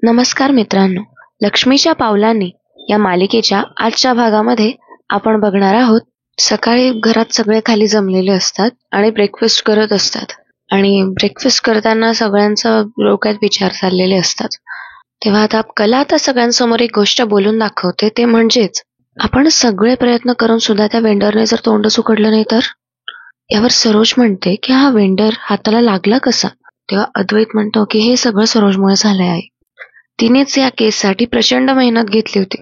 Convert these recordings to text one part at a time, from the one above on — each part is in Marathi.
नमस्कार मित्रांनो, लक्ष्मीच्या पावलांनी या मालिकेच्या आजच्या भागामध्ये आपण बघणार आहोत. सकाळी घरात सगळे खाली जमलेले असतात आणि ब्रेकफास्ट करत असतात आणि ब्रेकफास्ट करताना सगळ्यांचा डोक्यात विचार चाललेले असतात. तेव्हा कला सगळ्यांसमोर एक गोष्ट बोलून दाखवते, ते म्हणजेच आपण सगळे प्रयत्न करून सुद्धा त्या वेंडरने जर तोंडच उघडलं नाही तर. यावर सरोज म्हणते की हा वेंडर हाताला लागला कसा. तेव्हा अद्वैत म्हणतो की हे सगळं सरोजमुळे झालंय आहे. तिनेच या केससाठी प्रचंड मेहनत घेतली होती.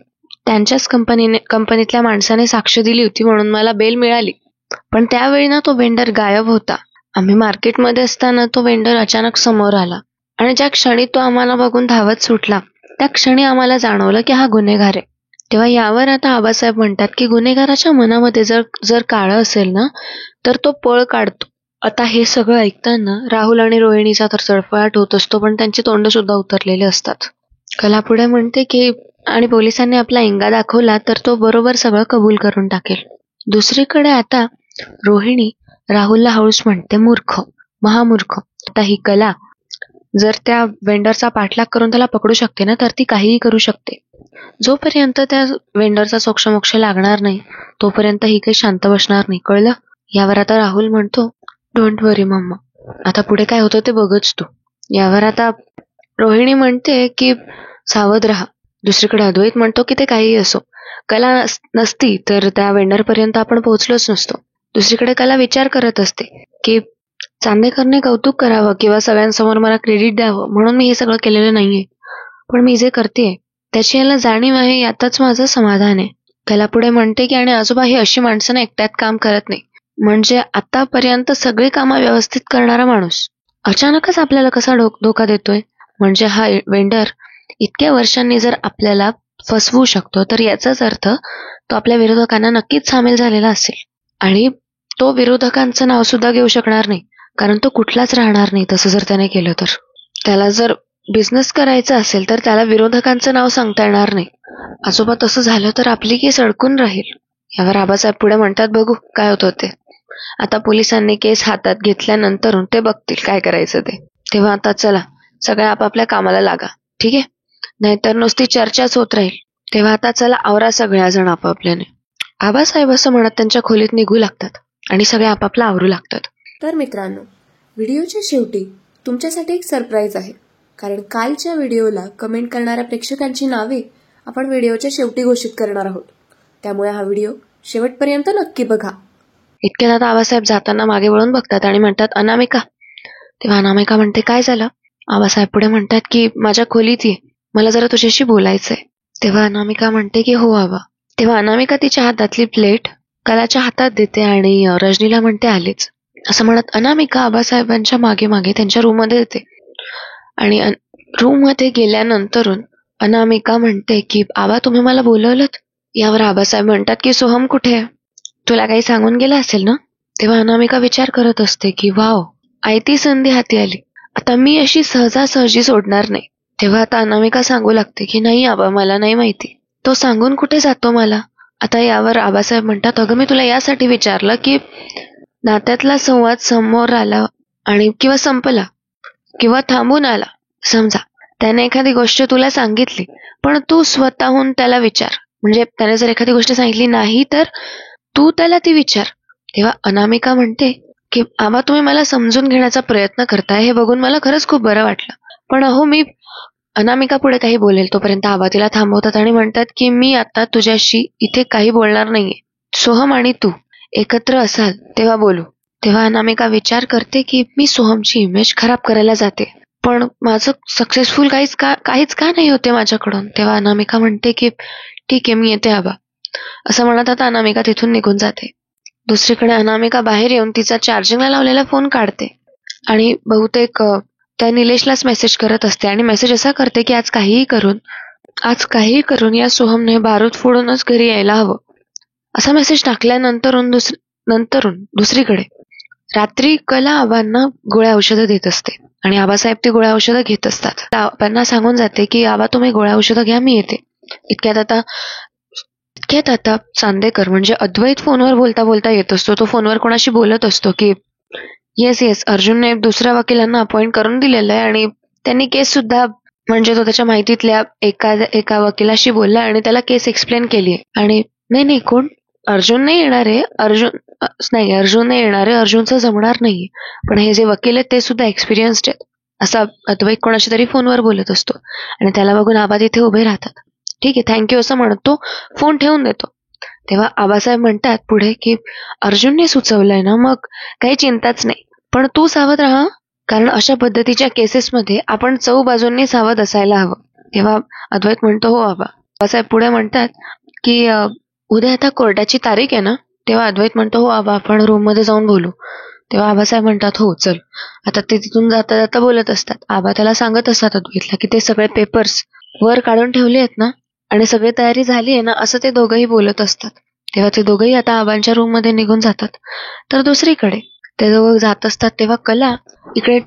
त्यांच्याच कंपनीतल्या माणसाने साक्ष दिली होती म्हणून मला बेल मिळाली. पण त्यावेळी ना तो वेंडर गायब होता. आम्ही मार्केटमध्ये असताना तो वेंडर अचानक समोर आला आणि ज्या क्षणी तो आम्हाला बघून धावत सुटला त्या क्षणी आम्हाला जाणवलं की हा गुन्हेगार आहे. तेव्हा यावर आता आबासाहेब म्हणतात की गुन्हेगाराच्या मनामध्ये जर काळं असेल ना तर तो पळ काढतो. आता हे सगळं ऐकताना राहुल आणि रोहिणीचा तर चळफळाट होत असतो, पण त्यांची तोंड सुद्धा उतरलेले असतात. कला पुढे म्हणते की आणि पोलिसांनी आपला इंगा दाखवला तर तो बरोबर सगळं कबूल करून टाकेल. दुसरीकडे आता रोहिणी राहुलला हळूच म्हणते मूर्ख, महामूर्ख. आता ही कला जर त्या वेंडरचा पाठलाग करून त्याला पकडू शकते ना तर ती काहीही करू शकते. जोपर्यंत त्या वेंडरचा सोक्षमोक्ष लागणार नाही तोपर्यंत ही काही शांत बसणार नाही, कळलं. यावर आता राहुल म्हणतो डोंट वरी मम्मा, आता पुढे काय होतं ते बघच तू. यावर आता रोहिणी म्हणते की सावध राहा. दुसरीकडे अद्वैत म्हणतो की ते काहीही असो, कला नसती तर त्या वेंडर पर्यंत आपण पोहोचलोच नसतो. दुसरीकडे कला विचार करत असते की चांदेकरने कौतुक करावं किंवा सगळ्यांसमोर मला क्रेडिट द्यावं म्हणून मी हे सगळं केलेलं नाहीये, पण मी जे करतेय त्याची याला जाणीव आहे, यातच माझं समाधान आहे. कला पुढे म्हणते की आणि आजोबा ही अशी माणसं ना एकट्यात काम करत नाही. म्हणजे आतापर्यंत सगळी कामं व्यवस्थित करणारा माणूस अचानकच आपल्याला कसा धोका देतोय. म्हणजे हा वेंडर इतक्या वर्षांनी जर आपल्याला फसवू शकतो तर याचाच अर्थ तो आपल्या विरोधकांना नक्कीच सामील झालेला असेल. आणि तो विरोधकांचं नाव सुद्धा घेऊ शकणार नाही, कारण तो कुठलाच राहणार नाही तसं जर त्याने केलं तर. त्याला जर बिझनेस करायचा असेल तर त्याला विरोधकांचं नाव सांगता येणार नाही. आजोबा तसं झालं तर आपली केस अडकून राहील. यावर आबासाहेब पुढे म्हणतात बघू काय होतं ते. आता पोलिसांनी केस हातात घेतल्यानंतर ते बघतील काय करायचं ते. तेव्हा आता चला सगळ्या आपापल्या कामाला लागा, ठीक आहे, नाहीतर नुसती चर्चाच होत राहील. तेव्हा आता चला आवरा सगळ्या जण आपापल्याने. आबासाहेब असं म्हणत त्यांच्या खोलीत निघू लागतात आणि सगळे आपापला आवरू लागतात. तर मित्रांनो, व्हिडिओच्या शेवटी तुमच्यासाठी एक सरप्राईज आहे, कारण कालच्या व्हिडिओला कमेंट करणाऱ्या प्रेक्षकांची नावे आपण व्हिडिओच्या शेवटी घोषित करणार आहोत. त्यामुळे हा व्हिडिओ शेवटपर्यंत नक्की बघा. इतक्यात आता आबासाहेब जाताना मागे वळून बघतात आणि म्हणतात अनामिका. तेव्हा अनामिका म्हणते काय झालं. आबासाहेब पुढे म्हणतात की माझ्या खोलीत ये, मला जरा तुझ्याशी बोलायचंय. तेव्हा अनामिका म्हणते की हो आबा. तेव्हा अनामिका तिच्या हातातली प्लेट कलाच्या हातात देते आणि रजनीला म्हणते आलेच. असं म्हणत अनामिका आबासाहेबांच्या मागे मागे त्यांच्या रूम मध्ये येते आणि रूम मध्ये गेल्यानंतर अनामिका म्हणते की आबा तुम्ही मला बोलवलं. यावर आबासाहेब म्हणतात की सोहम कुठे आहे, तुला काही सांगून गेला असेल ना. तेव्हा अनामिका विचार करत असते की वाव, आयती संधी हाती आली, आता मी अशी सहजासहजी सोडणार नाही. तेव्हा आता अनामिका सांगू लागते की नाही आबा मला नाही माहिती, तो सांगून कुठे जातो मला. आता यावर आबासाहेब म्हणतात अगं मी तुला यासाठी विचारलं की नात्यातला संवाद समोर आला आणि किंवा संपला किंवा थांबून आला. समजा त्याने एखादी गोष्ट तुला सांगितली पण तू स्वतःहून त्याला विचार, म्हणजे त्याने जर एखादी गोष्ट सांगितली नाही तर तू त्याला ती विचार. तेव्हा अनामिका म्हणते की आबा तुम्ही मला समजून घेण्याचा प्रयत्न करताय हे बघून मला खरंच खूप बरं वाटलं, पण अहो मी. अनामिका पुढे काही बोलेल तोपर्यंत आबा तिला थांबवतात आणि म्हणतात की मी आता तुझ्याशी इथे काही बोलणार नाहीये. सोहम आणि तू एकत्र असाल तेव्हा बोलू. तेव्हा अनामिका विचार करते की मी सोहमची इमेज खराब करायला जाते, पण माझं सक्सेसफुल काहीच का नाही होते माझ्याकडून. तेव्हा अनामिका म्हणते की ठीक आहे मी येते आबा. असं म्हणत आता अनामिका तिथून निघून जाते. दुसरीकडे अनामिका बाहेर येऊन तिचा चार्जिंगला लावलेला फोन काढते आणि बहुतेक त्या निलेशलाच मेसेज करत असते आणि मेसेज असा करते की आज काहीही करून या सोहमने बारूद फोडूनच घरी यायला हवं. असा मेसेज टाकल्यानंतर दुसरीकडे रात्री कला आबांना गोळ्या औषधं देत असते आणि आबासाहेब ती गोळ्या औषधं घेत असतात. त्यांना सांगून जाते की आबा तुम्ही गोळ्या औषधं घ्या मी येते. इतक्यात आता चांदेकर म्हणजे अद्वैत फोनवर बोलता बोलता येत असतो. तो फोनवर कोणाशी बोलत असतो की येस अर्जुनने दुसऱ्या वकिलांना अपॉइंट करून दिलेलं आहे आणि त्यांनी केस सुद्धा म्हणजे तो त्याच्या माहितीतल्या एका वकिलाशी बोलला आणि त्याला केस एक्सप्लेन केली. आणि नाही कोण, अर्जुन नाही येणार आहे, अर्जुन नाही येणार आहे, अर्जुनचं जमणार नाहीये. पण हे जे वकील आहेत ते सुद्धा एक्सपिरियन्स्ड आहेत, असा अद्वैत कोणाशी तरी फोनवर बोलत असतो. आणि त्याला बघून आबा तिथे उभे राहतात. ठीक आहे, थँक्यू असं म्हणत तो फोन ठेवून देतो. तेव्हा आबासाहेब म्हणतात पुढे की अर्जुनने सुचवलंय ना, मग काही चिंताच नाही, पण तू सावध राहा, कारण अशा पद्धतीच्या केसेसमध्ये आपण बाजूंनी सावध असायला हवं. तेव्हा अद्वैत म्हणतो हो आबा. आबासाहेब पुढे म्हणतात की उद्या आता कोर्टाची तारीख आहे ना. तेव्हा अद्वैत म्हणतो हो आबा, आपण रूम मध्ये जाऊन बोलू. तेव्हा आबासाहेब म्हणतात हो चल. आता ते तिथून जाता जाता बोलत असतात. आबा त्याला सांगत असतात अद्वैतला की ते सगळे पेपर्स वर काढून ठेवले आहेत ना आणि सगळी तयारी झाली आहे ना, असं ते दोघंही बोलत असतात. तेव्हा ते दोघंही आता आबांच्या रूम मध्ये निघून जातात. तर दुसरीकडे ते दोघं जात असतात तेव्हा कला इकडे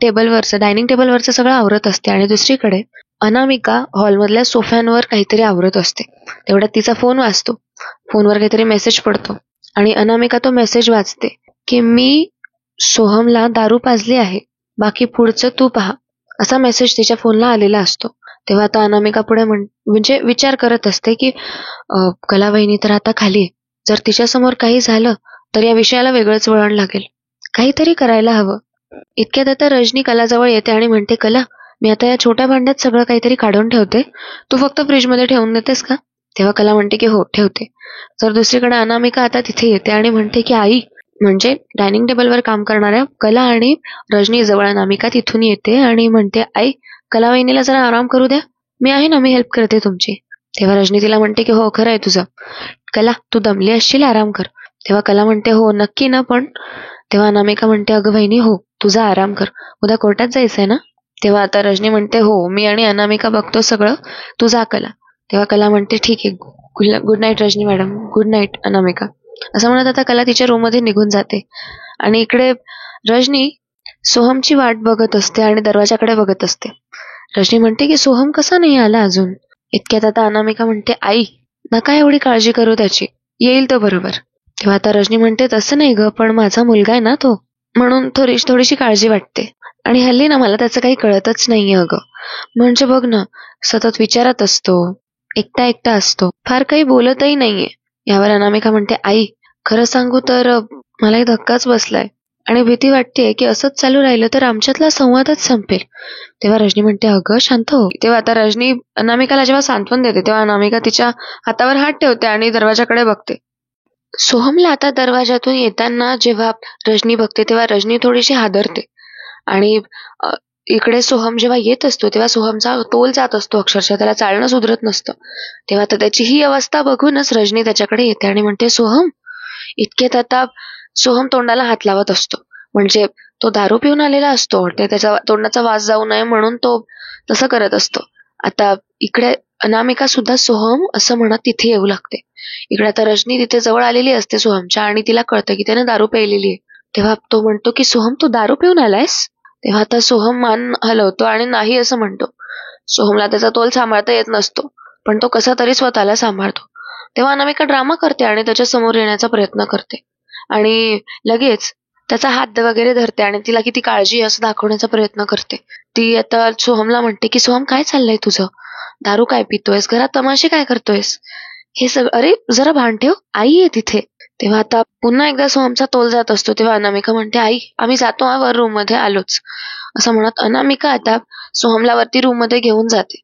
डायनिंग टेबलवरचं सगळं आवरत असते आणि दुसरीकडे अनामिका हॉलमधल्या सोफ्यांवर काहीतरी आवरत असते. तेवढ्यात तिचा फोन वाजतो. फोनवर काहीतरी मेसेज पडतो आणि अनामिका तो मेसेज वाचते की मी सोहमला दारू पाजली आहे, बाकी पुढचं तू पहा, असा मेसेज तिच्या फोनला आलेला असतो. तेव्हा आता अनामिका पुढे म्हणजे विचार करत असते की कला वहिनी तर आता खाली आहे, जर तिच्यासमोर काही झालं तर या विषयाला वेगळंच वळण लागेल, काहीतरी करायला हवं. इतक्यात आता रजनी कलाजवळ येते आणि म्हणते कला, मी आता या छोट्या भांड्यात सगळं काहीतरी काढून ठेवते, तू फक्त फ्रीजमध्ये ठेवून देतेस का. तेव्हा कला म्हणते की हो ठेवते. तर दुसरीकडे अनामिका आता तिथे येते आणि म्हणते की आई, म्हणजे डायनिंग टेबलवर काम करणाऱ्या कला आणि रजनी जवळ अनामिका तिथून येते आणि म्हणते आई, कला वहिनीला जरा आराम करू द्या, मी आहे ना, मी हेल्प करते तुमची. तेव्हा रजनी तिला म्हणते की हो खरं आहे तुझं, कला तू दमली असशील, आराम कर. तेव्हा कला म्हणते हो नक्की ना, पण. तेव्हा अनामिका म्हणते अगं वहिनी हो, तुझा आराम कर, उद्या कोर्टात जायचंय ना. तेव्हा आता रजनी म्हणते हो, मी आणि अनामिका बघतो सगळं, तू जा कला. तेव्हा कला म्हणते ठीक आहे, good night Rajni madam, good night Anamika. असं म्हणत आता कला तिच्या रूम मध्ये निघून जाते. आणि इकडे रजनी सोहमची वाट बघत असते आणि दरवाजाकडे बघत असते. रजनी म्हणते की सोहम कसा नाही आला अजून. इतक्यात आता अनामिका म्हणते आई, नका एवढी काळजी करू त्याची, येईल तो बरोबर. तेव्हा आता रजनी म्हणते तसं नाही ग, पण माझा मुलगा आहे ना तो, म्हणून थोडीशी काळजी वाटते. आणि हल्ली ना मला त्याचं काही कळतच नाहीये अगं, म्हणजे बघ ना, सतत विचारात असतो, एकटा असतो, फार काही बोलतही नाहीये. यावर अनामिका म्हणते आई, खरं सांगू तर मलाही धक्काच बसलाय आणि भीती वाटतेय की असंच चालू राहिलं तर आमच्यातला संवादच संपेल. तेव्हा रजनी म्हणते अगं शांत हो. तेव्हा आता रजनी अनामिकाला जेव्हा सांत्वन देते तेव्हा अनामिका तिच्या हातावर हात ठेवते आणि दरवाजाकडे बघते. सोहमला आता दरवाजातून येताना जेव्हा रजनी बघते तेव्हा रजनी थोडीशी हादरते. आणि इकडे सोहम जेव्हा येत असतो तेव्हा सोहमचा तोल जात असतो, अक्षरशः त्याला चालणं सुधरत नसतं. तेव्हा आता त्याची ही अवस्था बघूनच रजनी त्याच्याकडे येते आणि म्हणते सोहम. इतक्यात आता सोहम तोंडाला हात लावत असतो, म्हणजे तो दारू पिऊन आलेला असतो, ते त्याच्या तोंडाचा वास जाऊ नये म्हणून तो तसं करत असतो. आता इकडे अनामिका सुद्धा सोहम असं म्हणत तिथे येऊ लागते. इकडे आता रजनी तिथे जवळ आलेली असते सोहमच्या आणि तिला कळतं की त्याने दारू प्यायलेली आहे. तेव्हा तो म्हणतो की सोहम तू दारू पिऊन आलायस. तेव्हा आता सोहम मान हलवतो आणि नाही असं म्हणतो. सोहमला त्याचा तोल सांभाळता येत नसतो, पण तो कसा तरी स्वतःला सांभाळतो. तेव्हा अनामिका ड्रामा करते आणि त्याच्या समोर येण्याचा प्रयत्न करते आणि लगेच त्याचा हात वगैरे धरते आणि तिला किती काळजी असं दाखवण्याचा प्रयत्न करते. ती आता सोहमला म्हणते की सोहम काय चाललंय तुझं, दारू काय पितोयस, घरात तमाशे काय करतोयस, हे सगळं, अरे जरा भान ठेव, आई आहे तिथे. तेव्हा आता पुन्हा एकदा सोहमचा तोल जात असतो. तेव्हा अनामिका म्हणते आई आम्ही जातो वर रूम मध्ये आलोच, असं म्हणत अनामिका आता सोहमला वरती रूम मध्ये घेऊन जाते.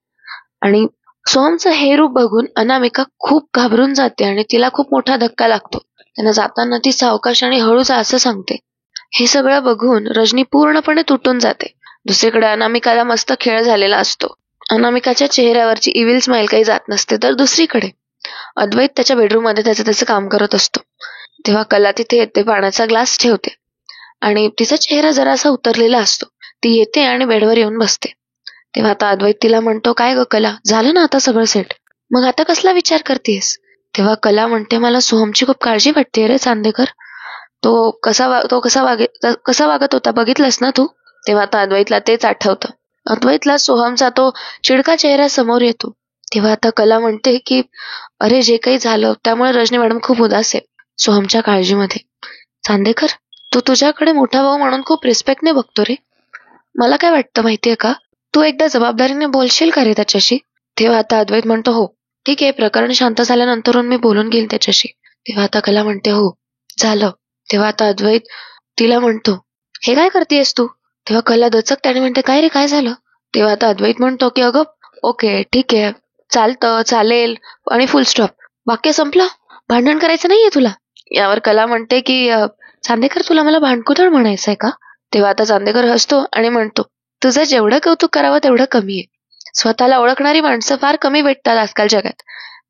आणि सोहमचं हे रूप बघून अनामिका खूप घाबरून जाते आणि तिला खूप मोठा धक्का लागतो. त्यांना जाताना ती सावकाश आणि हळूच असं सांगते. हे सगळं बघून रजनी पूर्णपणे तुटून जाते. दुसरीकडे अनामिकाला मस्त खेळ झालेला असतो. अनामिकाच्या चेहऱ्यावरची इव्हिल स्माइल काही जात नसते. तर दुसरीकडे अद्वैत त्याच्या बेडरूम मध्ये त्याचं काम करत असतो. तेव्हा कला तिथे येते, पाण्याचा ग्लास ठेवते आणि तिचा चेहरा जरासा उतरलेला असतो. ती येते आणि बेडवर येऊन बसते. तेव्हा आता अद्वैत तिला म्हणतो काय ग कला, झालं ना आता सगळं सेट, मग आता कसला विचार करतेस. तेव्हा कला म्हणते मला सोहमची खूप काळजी वाटते रे चांदेकर, तो कसा वागत होता बघितलंस ना तू. तेव्हा आता अद्वैतला तेच आठवतं. अद्वैतला सोहमचा तो चिडका चेहरा समोर येतो. तेव्हा आता कला म्हणते की अरे जे काही झालं त्यामुळे रजनी मॅडम खूप उदास आहे सोहमच्या काळजीमध्ये. चांदेकर तू तुझ्याकडे मोठा भाऊ म्हणून खूप रिस्पेक्टने बघतो रे. मला काय वाटतं माहितीये का, तू एकदा जबाबदारीने बोलशील का रे त्याच्याशी? तेव्हा आता अद्वैत म्हणतो हो ठीक आहे, प्रकरण शांत झाल्यानंतर मी बोलून घेईल त्याच्याशी. तेव्हा आता कला म्हणते हो झालं. तेव्हा आता अद्वैत तिला म्हणतो हे काय करतेस तू? तेव्हा कला दचक त्याने म्हणते काय रे काय झालं? तेव्हा आता अद्वैत म्हणतो की अगं ओके ठीक आहे, चालतं चालेल आणि फुल स्टॉप, वाक्य संपलं, भांडण करायचं नाहीये तुला. यावर कला म्हणते की चांदेकर तुला मला भांडकुदळ म्हणायचंय का? तेव्हा आता चांदेकर हसतो आणि म्हणतो तुझं जेवढं कौतुक करावं तेवढं कमी आहे. स्वतःला ओळखणारी माणसं फार कमी भेटतात आजकाल जगात.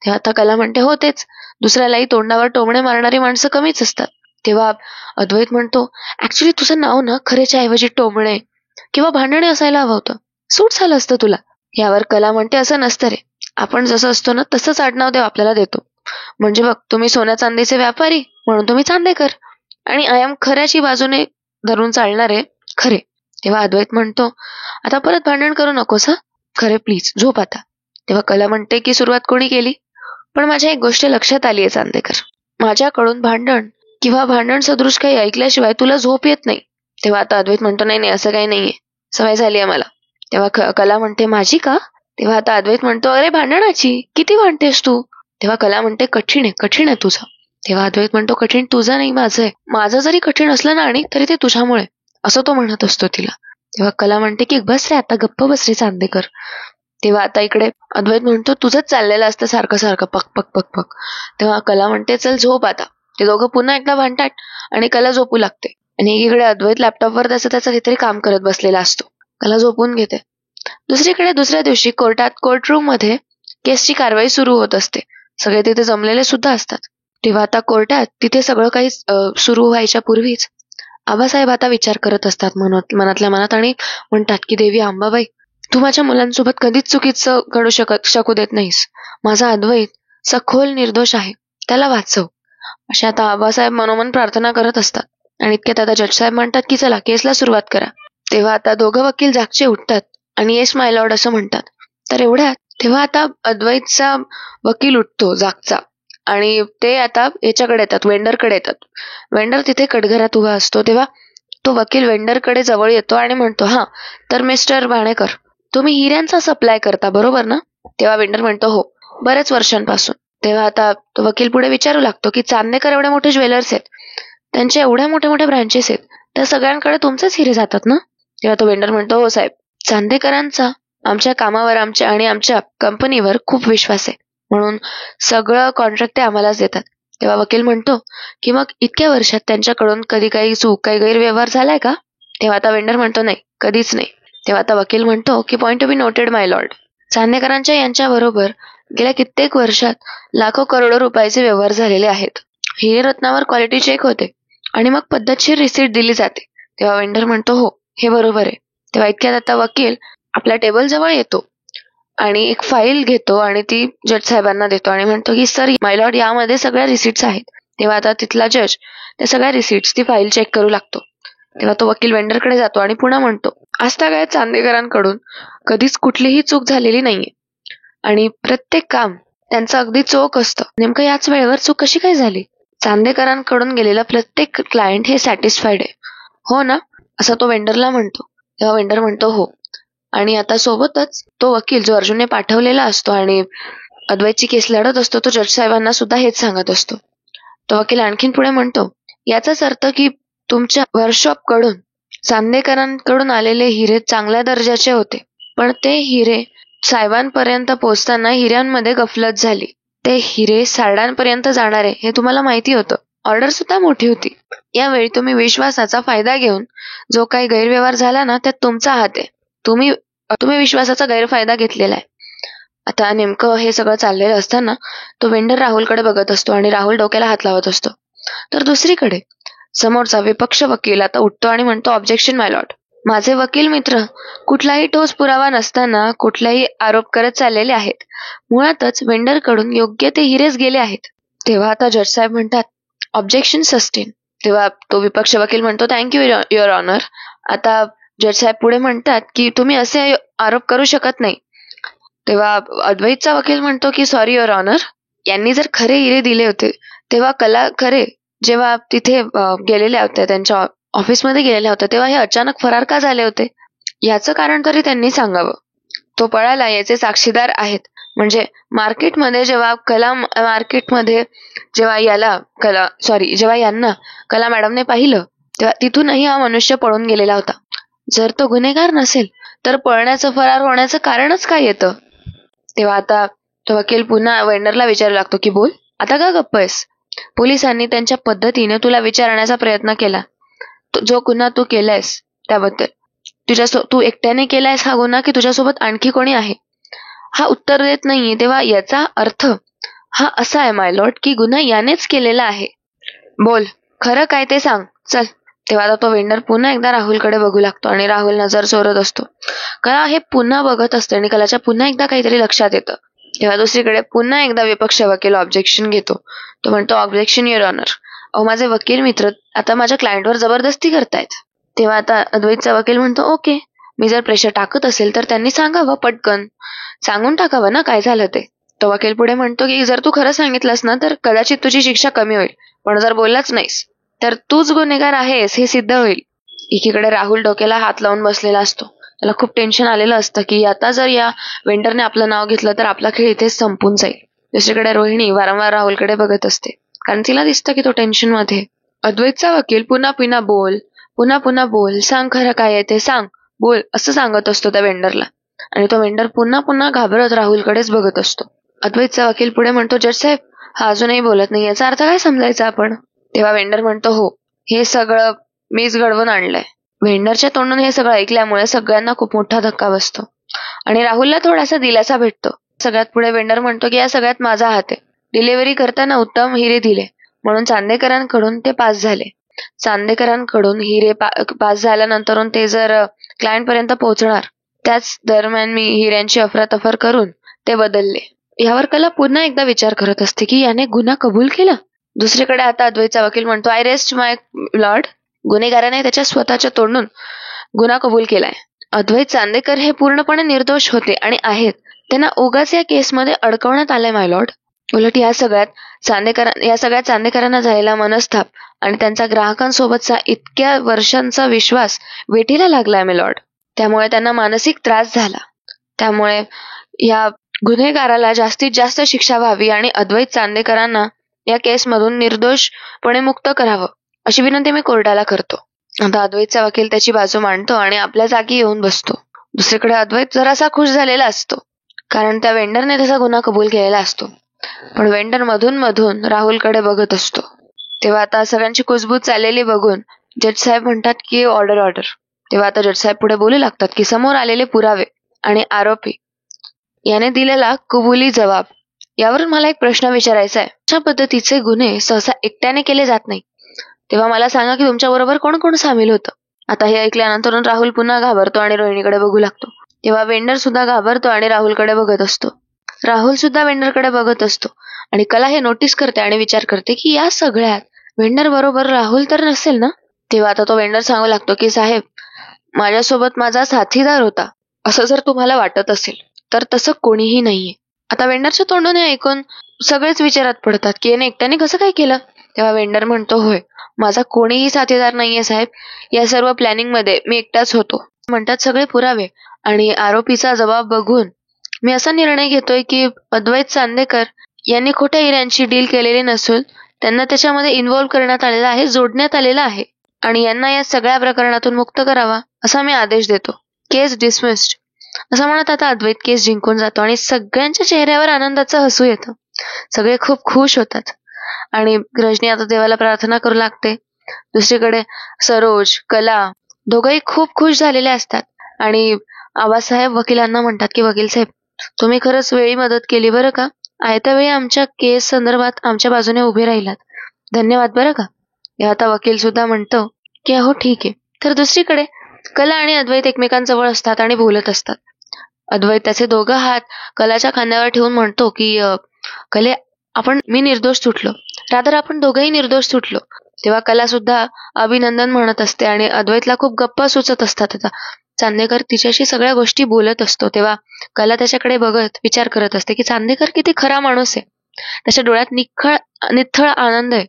तेव्हा आता कला म्हणते हो तेच, दुसऱ्यालाही तोंडावर टोमणे मारणारी माणसं कमीच असतात. तेव्हा अद्वैत म्हणतो ऍक्च्युली तुझं नाव ना खरेच्या ऐवजी टोमणे किंवा भांडणे असायला हवं होतं, सूट झालं असतं तुला. यावर कला म्हणते असं नसतं रे, आपण जसं असतो ना तसंच आडनाव देव आपल्याला देतो. म्हणजे बघ तुम्ही सोन्या चांदीचे व्यापारी म्हणून तुम्ही चांदेकर, आणि आय एम खऱ्याची बाजूने धरून चालणारे खरे. तेव्हा अद्वैत म्हणतो आता परत भांडण करू नकोस हा, खरे प्लीज झोप आता. तेव्हा कला म्हणते की सुरुवात कोणी केली, पण माझ्या एक गोष्ट लक्षात आली आहे चांदेकर, माझ्याकडून भांडण किंवा भांडण सदृश काही ऐकल्याशिवाय तुला झोप येत नाही. तेव्हा आता अद्वैत म्हणतो नाही नाही असं काही नाहीये, सवय झाली आहे मला. तेव्हा कला म्हणते माझी का? तेव्हा आता अद्वैत म्हणतो अरे भांडणाची, किती भांडतेस तू? तेव्हा कला म्हणते कठीण आहे तुझं. तेव्हा अद्वैत म्हणतो कठीण तुझं नाही माझं आहे, माझं जरी कठीण असलं ना आणि तरी ते तुझ्यामुळे, असं तो म्हणत असतो तिला. तेव्हा कला म्हणते की बस रे आता, गप्प बस रे चांदेकर. तेव्हा आता इकडे अद्वैत म्हणतो तुझंच चाललेलं असतं सारखं सारखं पक पक पक पक. तेव्हा कला म्हणते चल झोप आता. ते दोघं पुन्हा एकदा भांडतात आणि कला झोपू लागते, आणि एकीकडे अद्वैत लॅपटॉपवर त्याचं काहीतरी काम करत बसलेला असतो. कला झोपून घेते. दुसरीकडे दुसऱ्या दिवशी कोर्टरूम मध्ये केसची कारवाई सुरू होत असते. सगळे तिथे जमलेले सुद्धा असतात. तेव्हा आता कोर्टात तिथे सगळं काही सुरू व्हायच्या पूर्वीच आबासाहेब आता विचार करत असतात मनातल्या मनात, आणि म्हणतात की देवी अंबाबाई तू माझ्या मुलांसोबत कधीच चुकीचं घडू शकू देत नाहीस. माझा अद्वैत सखोल निर्दोष आहे, त्याला वाचव. अशा आता आबासाहेब मनोमन प्रार्थना करत असतात. आणि इतक्यात आता जज साहेब म्हणतात की चला केसला सुरुवात करा. तेव्हा आता दोघं वकील जागचे उठतात आणि येस माय लॉर्ड असं म्हणतात. तर एवढ्यात तेव्हा आता अद्वैतचा वकील उठतो जागचा, आणि ते आता याच्याकडे येतात, वेंडरकडे येतात. वेंडर तिथे कटघरात उभा असतो. तेव्हा तो वकील वेंडरकडे जवळ येतो आणि म्हणतो हा तर मिस्टर भाणेकर तुम्ही हिऱ्यांचा सप्लाय करता बरोबर ना? तेव्हा वेंडर म्हणतो हो बऱ्याच वर्षांपासून. तेव्हा आता तो वकील पुढे विचारू लागतो की चांदेकर एवढे मोठे ज्वेलर्स आहेत, त्यांचे एवढ्या मोठे मोठे ब्रांचेस आहेत, त्या सगळ्यांकडे तुमचेच हिरे जातात ना? तेव्हा तो वेंडर म्हणतो हो साहेब, चांदेकरांचा आमच्या कामावर आणि आमच्या कंपनीवर खूप विश्वास आहे, म्हणून सगळं कॉन्ट्रॅक्ट ते आम्हालाच देतात. तेव्हा वकील म्हणतो की मग इतक्या वर्षात त्यांच्याकडून कधी काही चूक काही गैरव्यवहार झालाय का? तेव्हा आता वेंडर म्हणतो नाही कधीच नाही. तेव्हा आता वकील म्हणतो की point to be noted my lord, चांदेकरांच्या यांच्याबरोबर गेल्या कित्येक वर्षात लाखो करोडो रुपयाचे व्यवहार झालेले आहेत. हिरे रत्नावर क्वालिटी चेक होते आणि मग पद्धतशीर रिसीट दिली जाते. तेव्हा वेंडर म्हणतो हो हे बरोबर आहे. तेव्हा इतक्यात आता वकील आपल्या टेबल जवळ येतो आणि एक फाईल घेतो आणि ती जज साहेबांना देतो आणि म्हणतो की सर माय लॉर्ड यामध्ये सगळ्या रिसीट्स आहेत. तेव्हा आता तिथला जज त्या सगळ्या रिसीट्स ती फाईल चेक करू लागतो. तेव्हा तो वकील वेंडरकडे जातो आणि पुन्हा म्हणतो आजतागायत चांदेकरांकडून कधीच कुठलीही चूक झालेली नाहीये आणि प्रत्येक काम त्यांचं अगदी चोख असतं. नेमकं याच वेळेवर चूक कशी काय झाली? चांदेकरांकडून गेलेला प्रत्येक क्लायंट हे सॅटिस्फाईड आहे हो ना, असं तो वेंडरला म्हणतो. तेव्हा वेंडर म्हणतो हो. आणि आता सोबतच तो वकील जो अर्जुनने पाठवलेला असतो आणि अद्वैतची केस लढत असतो तो जज साहेबांना सुद्धा हेच सांगत असतो. तो वकील आणखीन पुढे म्हणतो याचाच अर्थ की तुमच्या वर्कशॉप कडून चांदेकरांकडून आलेले हिरे चांगल्या दर्जाचे होते, पण ते हिरे साहेबांपर्यंत पोहोचताना हिऱ्यांमध्ये गफलत झाली. ते हिरे सारडांपर्यंत जाणारे हे तुम्हाला माहिती होतं. ऑर्डर सुद्धा मोठी होती. यावेळी तुम्ही विश्वासाचा फायदा घेऊन जो काही गैरव्यवहार झाला ना त्यात तुमचा हात आहे. तुम्ही विश्वासाचा गैरफायदा घेतलेला आहे. आता नेमकं हे सगळं चाललेलं असताना तो वेंडर राहुलकडे बघत असतो आणि राहुल डोक्याला हात लावत असतो. तर दुसरीकडे समोरचा विपक्ष वकील आता उठतो आणि म्हणतो ऑब्जेक्शन माय लॉर्ड, माझे वकील मित्र कुठलाही ठोस पुरावा नसताना कुठलाही आरोप करत चाललेले आहेत. मुळातच वेंडरकडून योग्य ते हिरेच गेले आहेत. तेव्हा आता जज साहेब म्हणतात ऑब्जेक्शन सस्टेन. तेव्हा तो विपक्ष वकील म्हणतो थँक्यू युअर ऑनर. आता जज साहेब पुढे म्हणतात की तुम्ही असे आरोप करू शकत नाही. तेव्हा अद्वैतचा वकील म्हणतो की सॉरी युअर ऑनर, यांनी जर खरे हिरे दिले होते तेव्हा कला खरे जेव्हा तिथे गेलेल्या होत्या त्यांच्या ऑफिसमध्ये गेलेल्या होत्या तेव्हा हे अचानक फरार का झाले होते? याचं कारण तरी त्यांनी सांगावं. तो पळाला याचे साक्षीदार आहेत. म्हणजे मार्केटमध्ये जेव्हा यांना कला मॅडमने पाहिलं तेव्हा तिथूनही हा मनुष्य पळून गेलेला होता. जर तो गुन्हेगार नसेल तर पळण्याचं, फरार होण्याचं कारणच काय येतं? तेव्हा आता तो वकील पुन्हा वेंडरला विचारू लागतो की बोल, आता का गप्प आहेस? पोलिसांनी त्यांच्या पद्धतीने तुला विचारण्याचा प्रयत्न केला. जो गुन्हा तू केलायस त्याबद्दल तू एकट्याने केलायस हा गुन्हा की तुझ्यासोबत आणखी कोणी आहे? हा उत्तर देत नाहीये. तेव्हा याचा अर्थ हा असा आहे माय लॉर्ड की गुन्हा यानेच केलेला आहे. बोल, खरं काय ते सांग, चल. तेव्हा आता तो वेंडर पुन्हा एकदा राहुलकडे बघू लागतो आणि राहुल नजर चोरत असतो. कला हे पुन्हा बघत असते आणि कलाच्या पुन्हा एकदा काहीतरी लक्षात येतं. तेव्हा दुसरीकडे पुन्हा एकदा विपक्ष वकील ऑब्जेक्शन घेतो. तो म्हणतो, ऑब्जेक्शन युअर ऑनर. अहो, माझे वकील मित्र आता माझ्या क्लायंटवर जबरदस्ती करतायत. तेव्हा आता अद्वैतचा वकील म्हणतो, ओके, मी जर प्रेशर टाकत असेल तर त्यांनी सांगावं, पटकन सांगून टाकावं ना काय झालं ते. तो वकील पुढे म्हणतो की जर तू खरं सांगितलंस ना तर कदाचित तुझी शिक्षा कमी होईल, पण जर बोललाच नाहीस तर तूच गुन्हेगार आहेस हे सिद्ध होईल. एकीकडे राहुल डोक्याला हात लावून बसलेला असतो. त्याला खूप टेन्शन आलेलं असतं की आता जर या वेंडरने आपलं नाव घेतलं तर आपला खेळ इथेच संपून जाईल. दुसरीकडे रोहिणी वारंवार राहुलकडे बघत असते कारण तिला दिसतं की तो टेन्शन मध्ये. अद्वैतचा वकील पुन्हा पुन्हा बोल, सांग खरं काय आहे ते सांग, बोल असं सांगत असतो त्या वेंडरला. आणि तो वेंडर पुन्हा घाबरत राहुलकडेच बघत असतो. अद्वैतचा वकील पुढे म्हणतो, जज साहेब, हा अजूनही बोलत नाही, याचा अर्थ काय समजायचा आपण? तेव्हा वेंडर म्हणतो, हो, हे सगळं मीच घडवून आणलंय. वेंडरच्या तोंडून हे सगळं ऐकल्यामुळे सगळ्यांना खूप मोठा धक्का बसतो आणि राहुलला थोडासा दिलासा भेटतो. सगळ्यात पुढे वेंडर म्हणतो की या सगळ्यात माझा हात आहे. डिलिव्हरी करताना उत्तम हिरे दिले म्हणून चांदेकरांकडून ते पास झाले. चांदेकरांकडून हिरे पास झाल्यानंतर ते जर क्लायंट पर्यंत पोहोचणार त्याच दरम्यान मी हिऱ्यांची अफरातफर करून ते बदलले. यावर कला पुन्हा एकदा विचार करत असते की याने गुन्हा कबूल केला. दुसरीकडे आता अद्वैतचा वकील म्हणतो, आय रेस्ट माय लॉर्ड. गुन्हेगाराने त्याच्या स्वतःच्या तोंडून गुन्हा कबूल केलाय. अद्वैत चांदेकर हे पूर्णपणे निर्दोष होते आणि आहेत. त्यांना उगाच या केसमध्ये अडकवण्यात आलंय माय लॉर्ड. उलट या सगळ्या चांदेकरांना झालेला मनस्ताप आणि त्यांचा ग्राहकांसोबतचा इतक्या वर्षांचा विश्वास वेठीला लागलाय माय लॉर्ड. त्यामुळे त्यांना मानसिक त्रास झाला. त्यामुळे या गुन्हेगाराला जास्तीत जास्त शिक्षा व्हावी आणि अद्वैत चांदेकरांना या केसमधून निर्दोषपणे मुक्त करावं अशी विनंती मी कोर्टाला करतो. आता अद्वैतचा वकील त्याची बाजू मांडतो आणि आपल्या जागी येऊन बसतो. दुसरीकडे अद्वैत जरासा खुश झालेला असतो कारण त्या वेंडरने त्याचा गुन्हा कबूल केलेला असतो. पण वेंडर मधून राहुलकडे बघत असतो. तेव्हा आता सगळ्यांची कुजबूज चाललेली बघून जज साहेब म्हणतात की ऑर्डर. तेव्हा आता जज साहेब पुढे बोलू लागतात की समोर आलेले पुरावे आणि आरोपी याने दिलेला कबुली जबाब यावरून मला एक प्रश्न विचारायचा आहे. अशा पद्धतीचे गुन्हे सहसा एकट्याने केले जात नाही. तेव्हा मला सांगा की तुमच्या बरोबर कोण कोण सामील होतं? आता हे ऐकल्यानंतर राहुल पुन्हा घाबरतो आणि रोहिणीकडे बघू लागतो. तेव्हा वेंडर सुद्धा घाबरतो आणि राहुलकडे बघत असतो. राहुल सुद्धा वेंडरकडे बघत असतो आणि कला हे नोटीस करते आणि विचार करते की या सगळ्यात वेंडर बरोबर राहुल तर नसेल ना? तेव्हा आता तो वेंडर सांगू लागतो की साहेब, माझ्यासोबत माझा साथीदार होता असं जर तुम्हाला वाटत असेल तर तसं कोणीही नाहीये. आता वेंडरच्या तोंडून हे ऐकून सगळेच विचारात पडतात की याने एकट्याने कसं काय केलं? तेव्हा वेंडर म्हणतो, होय, माझा कोणीही साथीदार नाहीये साहेब. या सर्व प्लॅनिंग मध्ये मी एकटाच होतो. म्हणतात सगळे पुरावे आणि आरोपीचा जबाब बघून मी असा निर्णय घेतोय की अद्वैत चांदेकर यांनी खोट्या हिऱ्यांची डील केलेली नसून त्यांना त्याच्यामध्ये इन्व्हॉल्व्ह करण्यात आलेला आहे, जोडण्यात आलेला आहे आणि यांना या सगळ्या प्रकरणातून मुक्त करावा असा मी आदेश देतो. केस डिसमिस्ड असं म्हणत आता अद्वैत केस जिंकून जातो आणि सगळ्यांच्या चेहऱ्यावर आनंदाचं हसू येतं. सगळे खूप खुश होतात आणि रजनी आता देवाला प्रार्थना करू लागते. दुसरीकडे सरोज, कला दोघंही खूप खुश झालेले असतात आणि आबासाहेब वकिलांना म्हणतात की वकील साहेब, तुम्ही खरंच वेळी मदत केली बरं का. आयत्या वेळी आमच्या केस संदर्भात आमच्या बाजूने उभे राहिलात, धन्यवाद बरं का. या आता वकील सुद्धा म्हणतो की अहो ठीक आहे. तर दुसरीकडे कला आणि अद्वैत एकमेकांजवळ असतात आणि बोलत असतात. अद्वैत त्याचे दोघं हात कलाच्या खांद्यावर ठेवून म्हणतो की कले, मी निर्दोष सुटलो, आपण दोघंही निर्दोष सुटलो. तेव्हा कला सुद्धा अभिनंदन म्हणत असते आणि अद्वैतला खूप गप्पा सुचत असतात. आता चांदेकर तिच्याशी सगळ्या गोष्टी बोलत असतो तेव्हा कला त्याच्याकडे बघत विचार करत असते की चांदेकर किती खरा माणूस आहे. त्याच्या डोळ्यात निथळ आनंद आहे.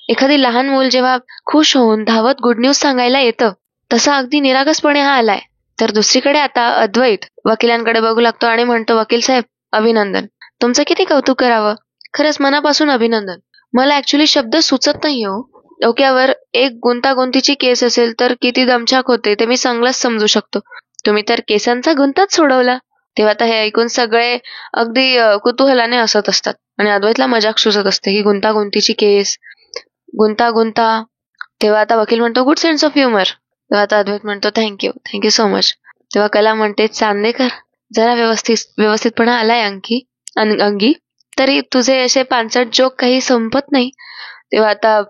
एखादी लहान मूल जेव्हा खुश होऊन धावत गुड न्यूज सांगायला येतं तसा अगदी निरागसपणे हा आलाय. तर दुसरीकडे आता अद्वैत वकिलांकडे बघू लागतो आणि म्हणतो, वकील साहेब अभिनंदन, तुमचं किती कौतुक करावं, खरंच मनापासून अभिनंदन. मला ऍक्च्युली शब्द सुचत नाही हो. डोक्यावर एक गुंतागुंतीची केस असेल तर किती दमछाक होते ते मी चांगलंच समजू शकतो. तुम्ही तर केसांचा गुंताच सोडवला. तेव्हा आता हे ऐकून सगळे अगदी कुतूहलाने हसत असतात आणि अद्वैतला मजाक सुचत असते की गुंतागुंतीची केस, गुंता. तेव्हा आता वकील म्हणतो, गुड सेन्स ऑफ ह्युमर. तेव्हा आता अद्वैत म्हणतो, थँक्यू सो मच. तेव्हा कला म्हणते, चांदेकर जरा व्यवस्थितपणा आलाय अंगी, तरी तुझे असे पांचट जोक काही संपत नाही. तेव्हा आता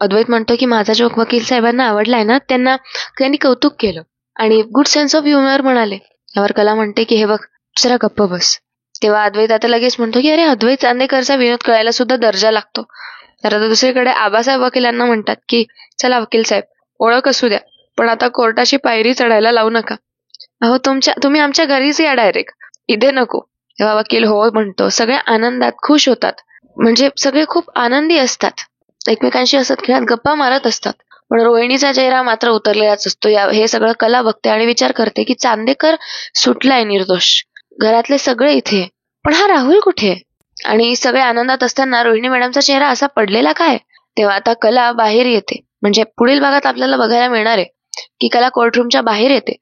अद्वैत म्हणतो की माझा जोक वकील साहेबांना आवडलाय ना, त्यांनी कौतुक केलं आणि गुड सेन्स ऑफ ह्युमर म्हणाले. यावर कला म्हणते की हे बघ, जरा गप्प बस. तेव्हा अद्वैत आता लगेच म्हणतो की अरे, अद्वैत चांदेकरचा विनोद कळायला सुद्धा दर्जा लागतो. तर आता दुसरीकडे आबासाहेब वकिलांना म्हणतात की चला वकील साहेब, ओळख असू द्या, पण आता कोर्टाची पायरी चढायला लावू नका. अहो, तुम्ही आमच्या घरीच या डायरेक्ट, इथे नको. तेव्हा वकील हो म्हणतो. सगळे आनंदात खुश होतात, म्हणजे सगळे खूप आनंदी असतात, एकमेकांशी हसत खेळत गप्पा मारत असतात. पण रोहिणीचा चेहरा मात्र उतरलेलाच असतो. हे सगळं कला बघते आणि विचार करते की चांदेकर सुटलाय निर्दोष, घरातले सगळे इथे, पण हा राहुल कुठे? आणि सगळे आनंदात असताना रोहिणी मॅडमचा चेहरा असा पडलेला काय? तेव्हा आता कला बाहेर येते, म्हणजे पुढील भागात आपल्याला बघायला मिळणार आहे की कला कोर्टरूमच्या बाहेर येते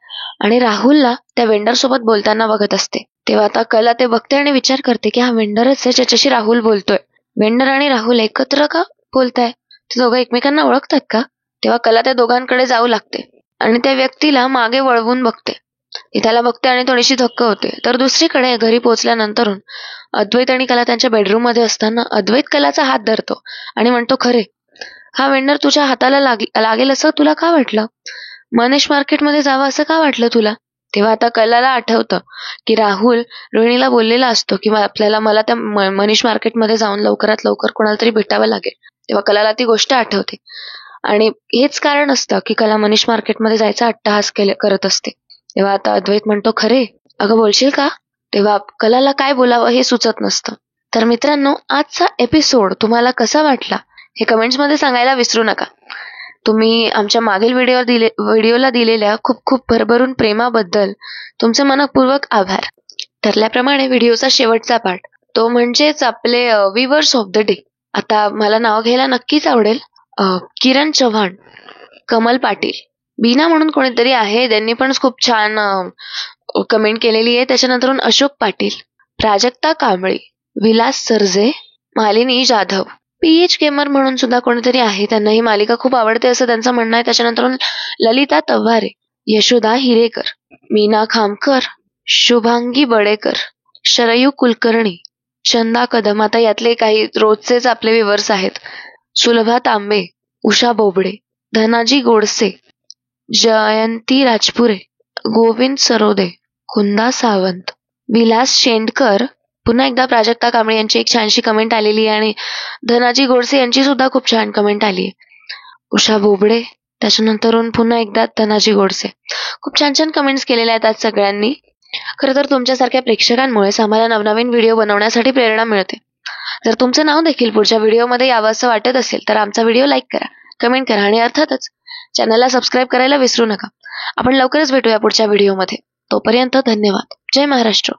आणि राहुलला त्या वेंडर सोबत बोलताना बघत असते. तेव्हा आता कला ते बघते आणि विचार करते की हा वेंडरच आहे ज्याच्याशी राहुल बोलतोय. वेंडर आणि राहुल एकत्र का बोलताय? ते दोघं एकमेकांना ओळखतात का? तेव्हा कला त्या दोघांकडे जाऊ लागते आणि त्या व्यक्तीला मागे वळवून बघते. ती त्याला बघते आणि थोडीशी धक्क होते. तर दुसरीकडे घरी पोहोचल्यानंतरून अद्वैत आणि कला त्यांच्या बेडरूम मध्ये असताना अद्वैत कलाचा हात धरतो आणि म्हणतो, खरे हा वेंडर तुझ्या हाताला लागेल असं तुला का वाटलं? मनीष मार्केटमध्ये जावं असं का वाटलं तुला? तेव्हा आता कलाला आठवतं की राहुल रोहिणीला बोललेला असतो की मला त्या मनीष मार्केटमध्ये जाऊन लवकरात लवकर कोणाला तरी भेटावं लागेल. तेव्हा कलाला ती गोष्ट आठवते आणि हेच कारण असतं की कला मनीष मार्केटमध्ये जायचा अट्टहास करत असते. तेव्हा आता अद्वैत म्हणतो, खरे अगं बोलशील का? तेव्हा कलाला काय बोलावं हे सुचत नसतं. तर मित्रांनो, आजचा एपिसोड तुम्हाला कसा वाटला हे कमेंट्समध्ये सांगायला विसरू नका. तुम्ही आमच्या मागील व्हिडिओला दिलेल्या खूप खूप भरभरून प्रेमाबद्दल तुमचे मनपूर्वक आभार. ठरल्याप्रमाणे व्हिडिओचा शेवटचा पार्ट, तो म्हणजेच आपले व्ह्यूअर्स ऑफ द डे. आता मला नाव घ्यायला नक्कीच आवडेल. किरण चव्हाण, कमल पाटील, बीना म्हणून कोणीतरी आहे, त्यांनी पण खूप छान कमेंट केलेली आहे. त्याच्यानंतरून अशोक पाटील, प्राजक्ता कांबळे, विलास सरजे, मालिनी जाधव, PH गेमर म्हणून सुद्धा कोणीतरी आहे, त्यांना ही मालिका खूप आवडते असं त्यांचं म्हणणं आहे. त्याच्यानंतरून ललिता तव्हारे, यशोदा हिरेकर, मीना खामकर, शुभांगी बडेकर, शरयू कुलकर्णी, चंदा कदम, आता यातले काही रोजचेच आपले व्ह्यूअर्स आहेत, सुलभा तांबे, उषा बोबडे, धनाजी गोडसे, जयंती राजपुरे, गोविंद सरोदे, कुंदा सावंत, विलास शेंडकर, पुन्हा एकदा प्राजक्ता कांबळे यांची एक छानशी कमेंट आलेली आहे आणि धनाजी गोडसे यांची सुद्धा खूप छान कमेंट आली आहे. उषा बोबडे, त्याच्यानंतरून पुन्हा एकदा धनाजी गोडसे, खूप छान छान कमेंट्स केलेल्या आहेत आज सगळ्यांनी. खरं तर तुमच्यासारख्या प्रेक्षकांमुळेच आम्हाला नवनवीन व्हिडिओ बनवण्यासाठी प्रेरणा मिळते. जर तुमचं नाव देखील पुढच्या व्हिडिओमध्ये यावं असं वाटत असेल तर आमचा व्हिडिओ लाईक करा, कमेंट करा आणि अर्थातच चॅनलला सबस्क्राईब करायला विसरू नका. आपण लवकरच भेटूया पुढच्या व्हिडिओमध्ये. तोपर्यंत धन्यवाद. जय महाराष्ट्र.